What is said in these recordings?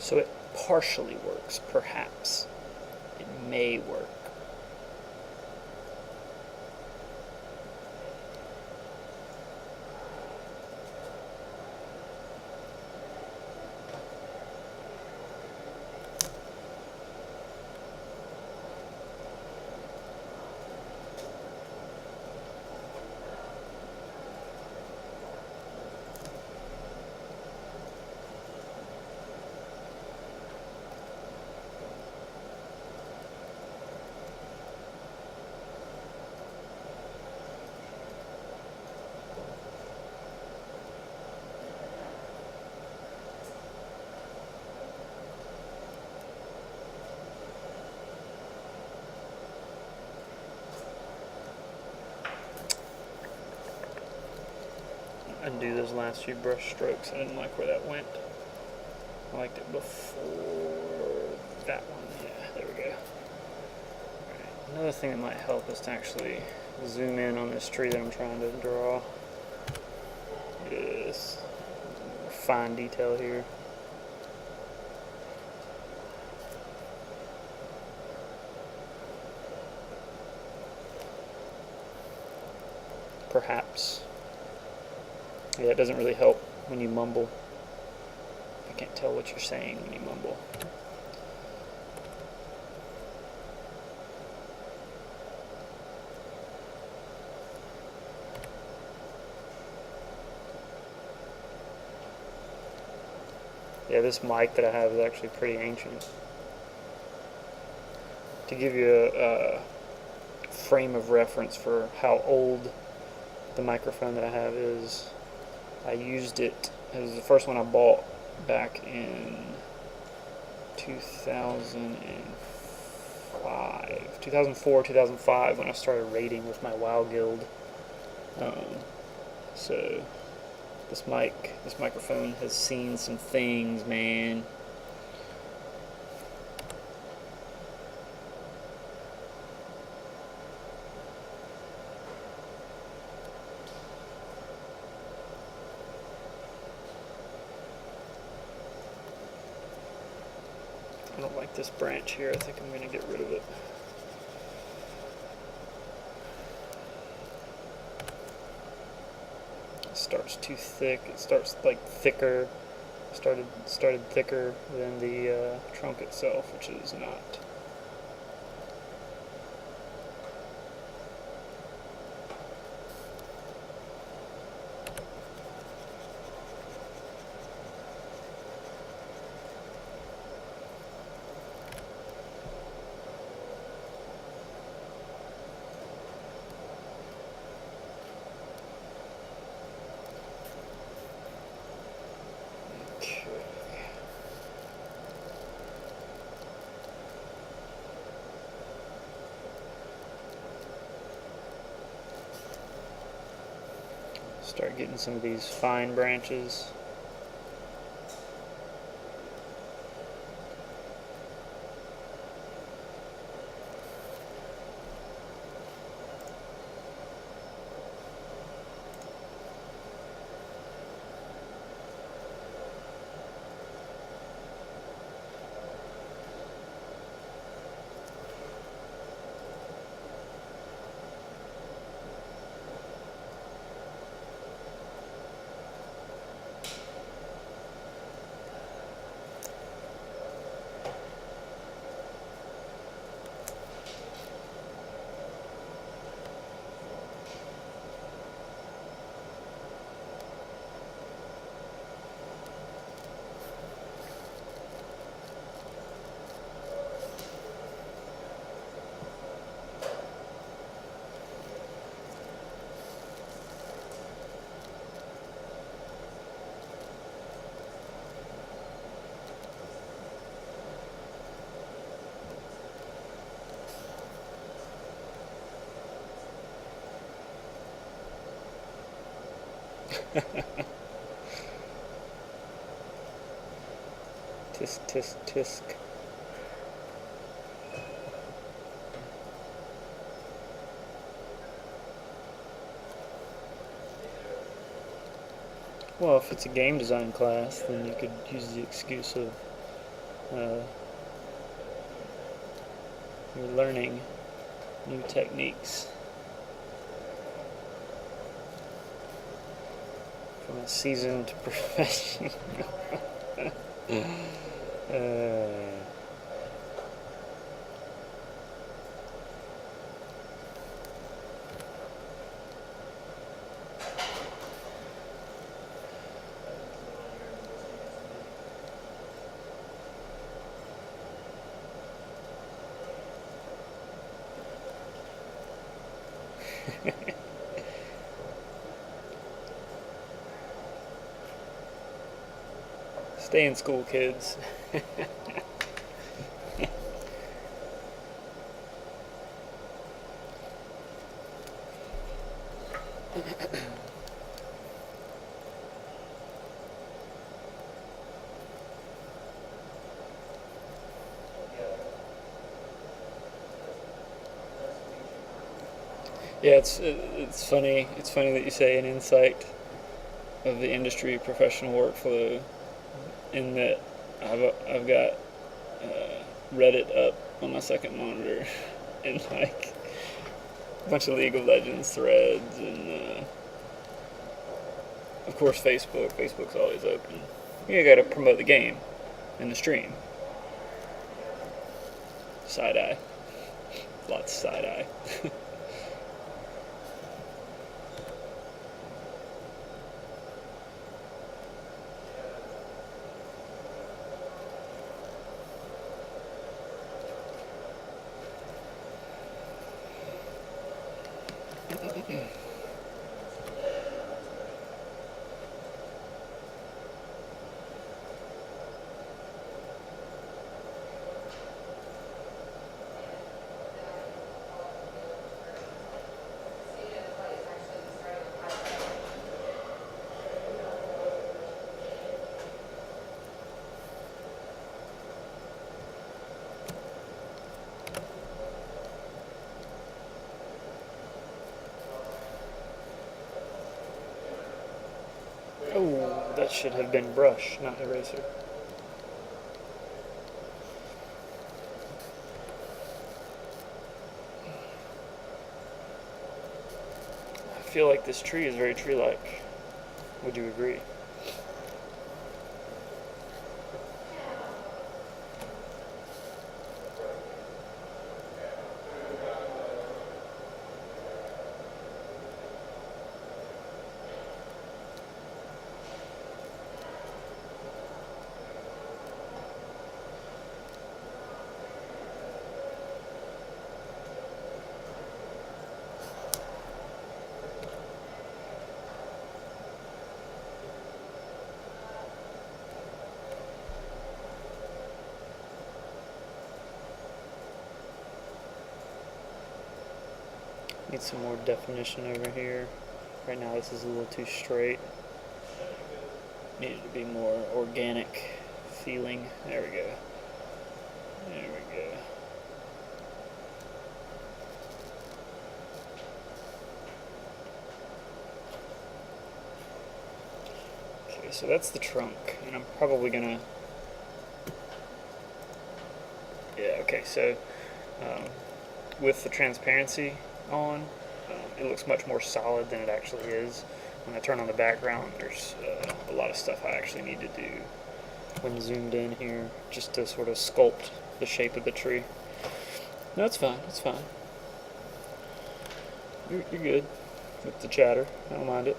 So it partially works, perhaps. It may work. Undo those last few brush strokes. I didn't like where that went. I liked it before that one. Yeah, there we go. Right. Another thing that might help is to actually zoom in on this tree that I'm trying to draw. Yes. Fine detail here. Perhaps. Yeah, it doesn't really help when you mumble. I can't tell what you're saying when you mumble. Yeah, this mic that I have is actually pretty ancient. To give you a frame of reference for how old the microphone that I have is, I used it, it was the first one I bought back in 2004, 2005, when I started raiding with my WoW guild. So this microphone has seen some things, man. I don't like this branch here. I think I'm going to get rid of it. It starts too thick. It starts like thicker. Started thicker than the trunk itself, which is not. Start getting some of these fine branches. Tisk, tisk, tisk. Well, if it's a game design class, then you could use the excuse of you're learning new techniques from a seasoned professional. Stay in school, kids. Yeah, it's funny. It's funny that you say an insight of the industry professional workflow. In that I've got Reddit up on my second monitor, and like a bunch of League of Legends threads, and of course Facebook. Facebook's always open. You got to promote the game in the stream. Side eye, lots of side eye. Oh, that should have been brush, not eraser. I feel like this tree is very tree-like. Would you agree? Need some more definition over here. Right now this is a little too straight. Need it to be more organic feeling. There we go. There we go. Okay, so that's the trunk, and I'm probably gonna. Yeah. Okay. So with the transparency on, it looks much more solid than it actually is. When I turn on the background, there's a lot of stuff I actually need to do when zoomed in here, just to sort of sculpt the shape of the tree. No, it's fine. It's fine. You're good with the chatter. I don't mind it.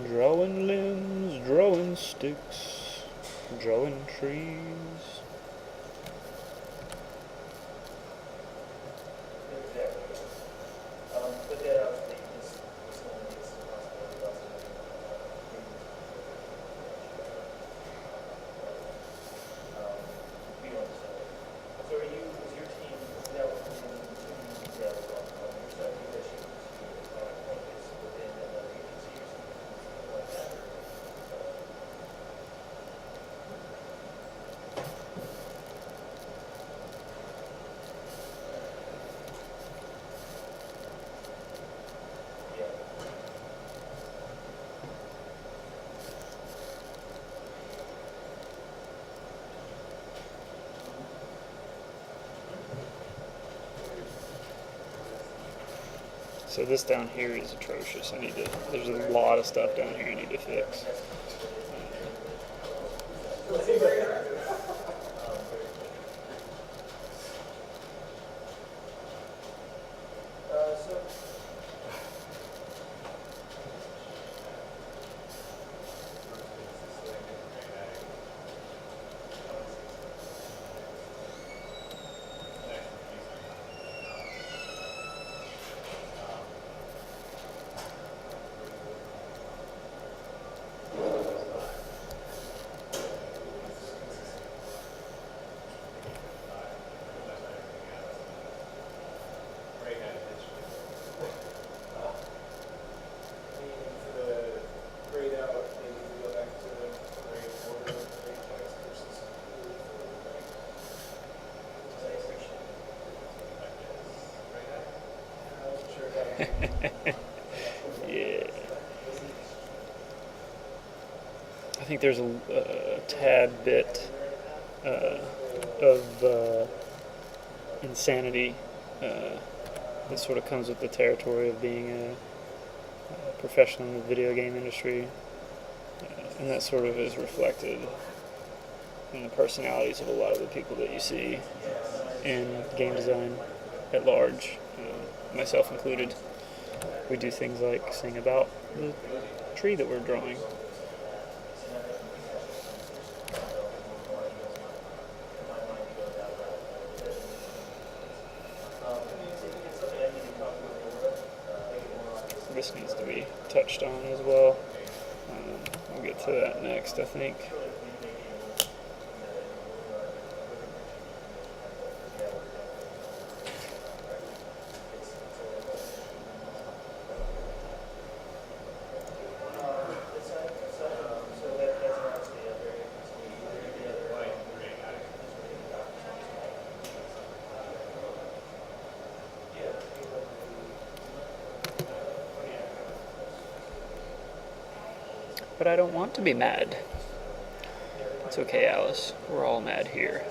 Drawing limbs, drawing sticks, drawing trees. So this down here is atrocious. There's a lot of stuff down here I need to fix. Yeah. I think there's a tad bit of insanity that sort of comes with the territory of being a professional in the video game industry, and that sort of is reflected in the personalities of a lot of the people that you see in game design at large, myself included. We do things like sing about the tree that we're drawing. This needs to be touched on as well. We'll get to that next, I think. But I don't want to be mad. It's okay, Alice. We're all mad here.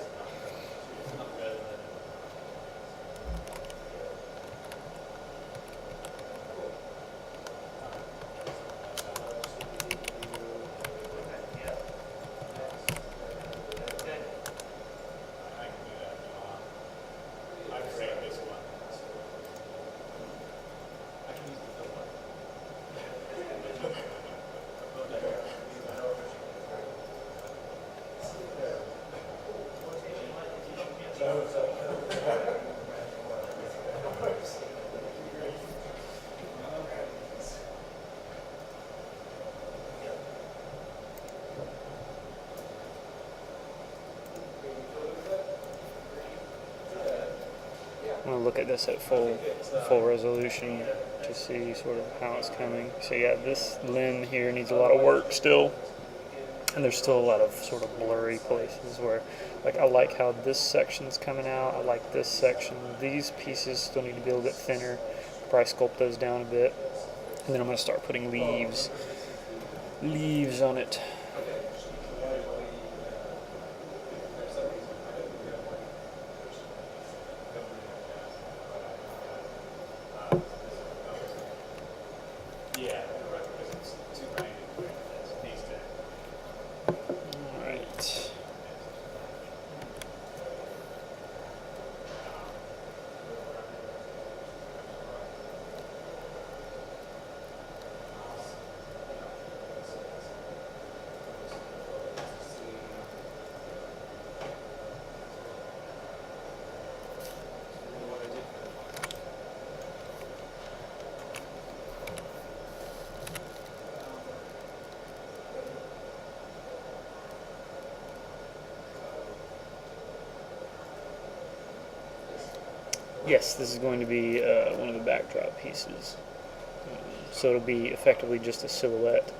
I'm going to look at this at full resolution to see sort of how it's coming. So yeah, this limb here needs a lot of work still, and there's still a lot of sort of blurry places where, like, I like how this section's coming out. I like this section. These pieces still need to be a little bit thinner. Probably sculpt those down a bit, and then I'm going to start putting leaves on it. Yes, this is going to be one of the backdrop pieces. So it'll be effectively just a silhouette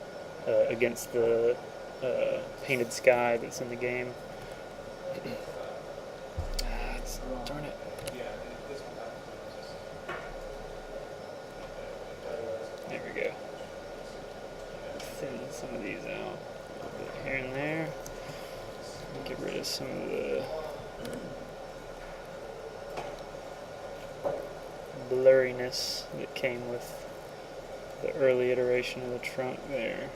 against the painted sky that's in the game. Darn it. There we go. Thin some of these out a little bit here and there. Get rid of some of the blurriness that came with the early iteration of the trunk there.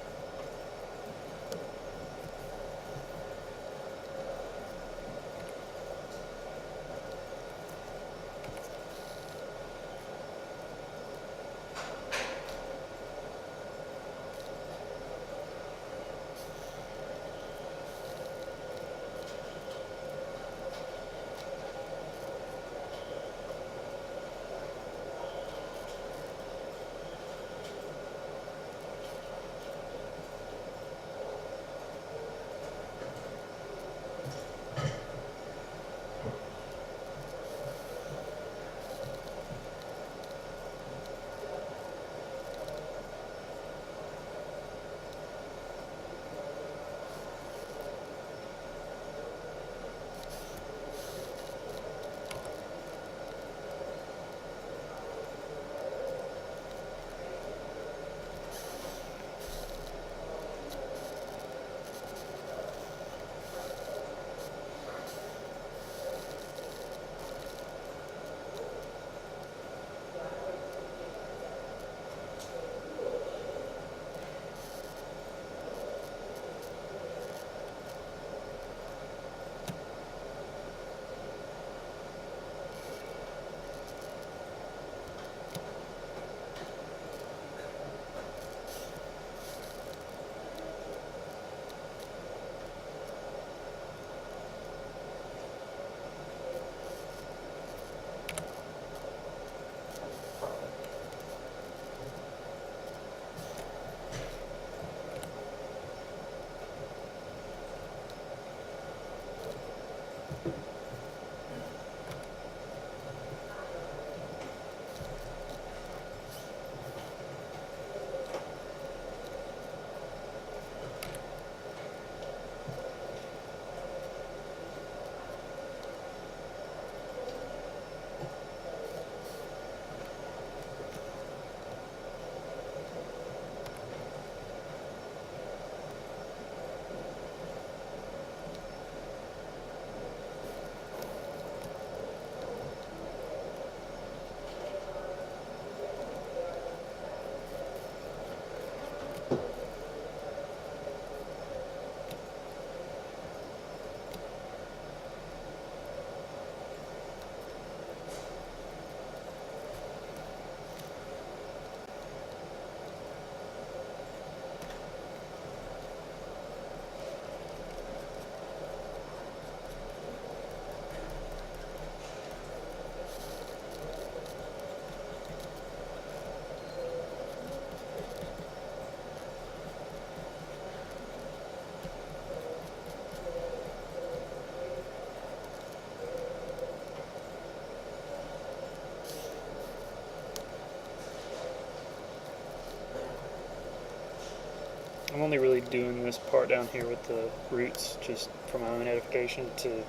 I'm only really doing this part down here with the roots just for my own edification to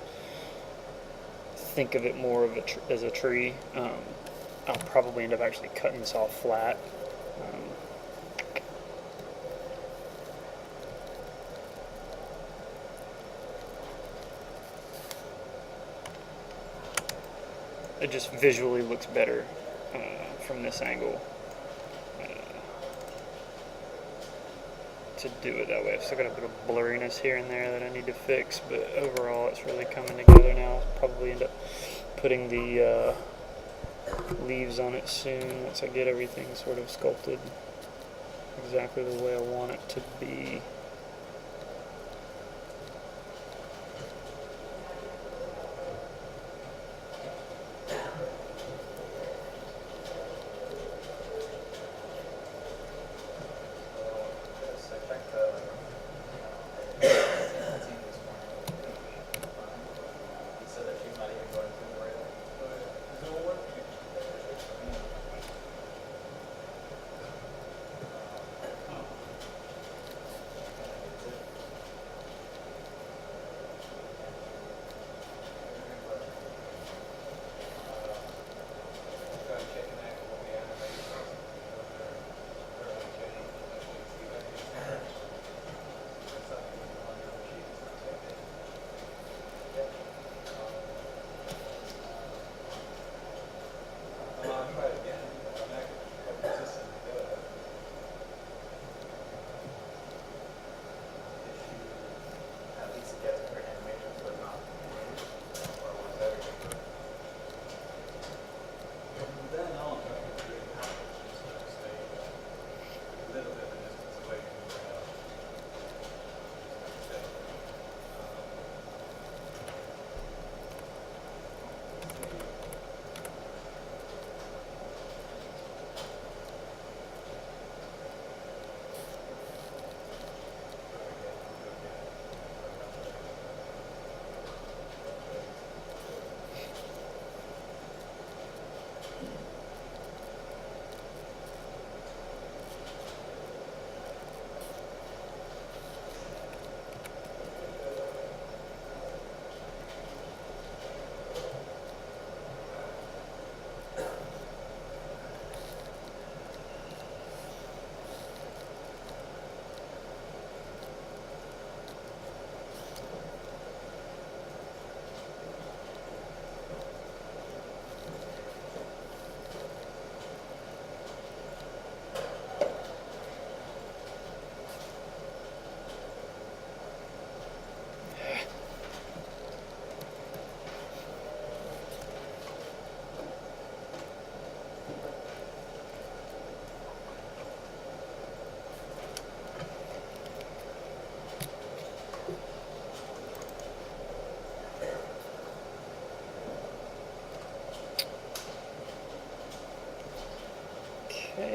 think of it more of as a tree. I'll probably end up actually cutting this off flat. It just visually looks better from this angle. To do it that way. I've still got a bit of blurriness here and there that I need to fix, but overall it's really coming together now. I'll probably end up putting the leaves on it soon once I get everything sort of sculpted exactly the way I want it to be.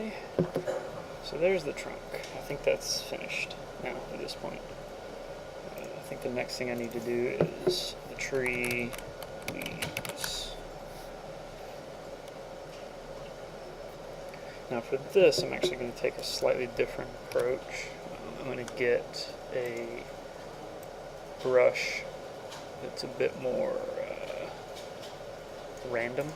Okay, so there's the trunk. I think that's finished now at this point. I think the next thing I need to do is the tree leaves. Now for this, I'm actually going to take a slightly different approach. I'm going to get a brush that's a bit more random.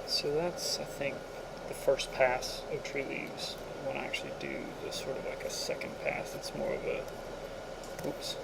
So that's, I think, the first pass of tree leaves. When I actually do this sort of like a second pass, it's more of a, oops,